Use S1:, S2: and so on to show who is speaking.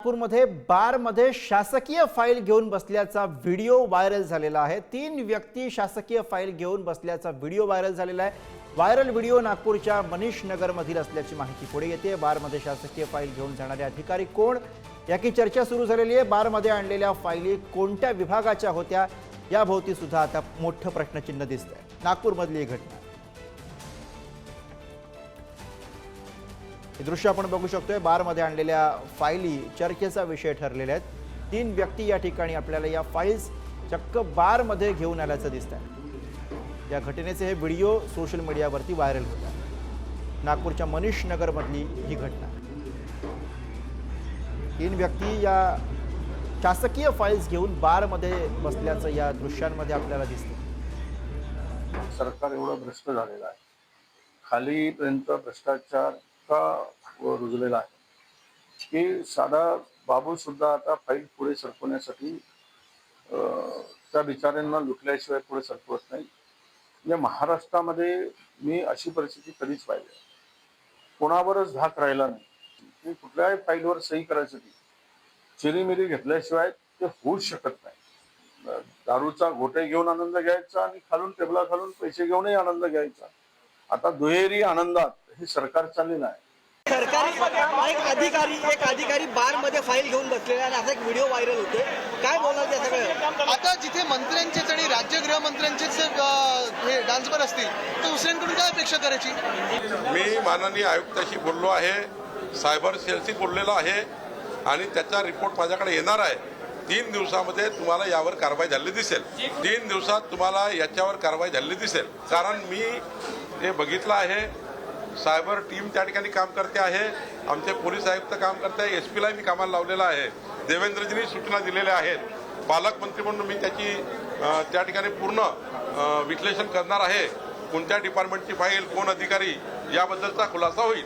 S1: नागपूरमध्ये बारमध्ये शासकीय फाईल घेऊन बसल्याचा व्हिडिओ व्हायरल झालेला आहे। 3 व्यक्ती शासकीय फाईल घेऊन बसल्याचा व्हिडिओ व्हायरल झालेला आहे। व्हायरल व्हिडिओ नागपूरच्या मनीष नगर मधील असल्याची माहिती पुढे येते। बारमध्ये शासकीय फाईल घेऊन जाणारे अधिकारी कोण याची चर्चा सुरू झालेली आहे। बारमध्ये आणलेल्या फाईली कोणत्या विभागाच्या होत्या याभोवती सुद्धा आता मोठं प्रश्नचिन्ह दिसतंय। नागपूरमधली ही घटना, हे दृश्य आपण बघू शकतोय। बारमध्ये आणलेल्या फाईली चर्चेचा विषय ठरलेल्या आहेत। 3 व्यक्ती या ठिकाणी आपल्याला या फाईल्स चक्क बारमध्ये घेऊन आल्याचं दिसतंय। या घटनेचे हे व्हिडिओ सोशल मीडियावरती व्हायरल होत आहे। नागपूरच्या मनीष नगर मधली ही घटना, 3 व्यक्ती या शासकीय फाईल्स घेऊन बारमध्ये बसल्याचं या दृश्यांमध्ये आपल्याला दिसतं।
S2: सरकार एवढं भ्रष्ट झालेलं आहे, खालीपर्यंत भ्रष्टाचार रुजलेला आहे की साधा बाबू सुद्धा आता फाईल पुढे सरकवण्यासाठी त्या बिचाऱ्यांना लुटल्याशिवाय पुढे सरकवत नाही। म्हणजे महाराष्ट्रामध्ये मी अशी परिस्थिती कधीच पाहिली, कोणावरच धाक राहिला नाही की कुठल्याही फाईलवर सही करायसाठी चिरीमिरी घेतल्याशिवाय ते होऊच शकत नाही। दारूचा घोटे घेऊन आनंद घ्यायचा आणि खालून टेबला खालून पैसे घेऊनही आनंद घ्यायचा। आता दुहेरी आनंदात हे सरकार चाललेलं आहे।
S3: सरकारी एक अधिकारी बार मध्ये फाईल घेऊन बसलेला आणि असा एक व्हिडिओ व्हायरल होतोय, काय बोलाल त्या सगळं?
S4: आता जिथे मंत्र्यांचेच आणि राज्य गृहमंत्र्यांचेच हे डान्सवर असतील तर दुसऱ्यांकडून काय अपेक्षा करायची?
S5: मी माननीय आयुक्ताशी बोललो आहे, सायबर सेलशी बोललेलो आहे आणि त्याचा रिपोर्ट माझ्याकडे येणार आहे। 3 दिवसामध्ये तुम्हाला यावर कारवाई झालेली दिसेल। 3 दिवसात तुम्हाला याच्यावर कारवाई झालेली दिसेल, कारण मी हे बघितलं आहे। सायबर टीम त्या ठिकाणी काम करते आहे, आमचे पोलीस आयुक्त काम करते आहे, SP ला मी कामाला लावलेला आहे। देवेंद्रजींनी सूचना दिलेल्या आहेत। पालकमंत्री म्हणून मी त्याची त्या ठिकाणी पूर्ण विश्लेषण करणार आहे। कोणत्या डिपार्टमेंटची फाईल, कोण अधिकारी, याबद्दलचा खुलासा होईल।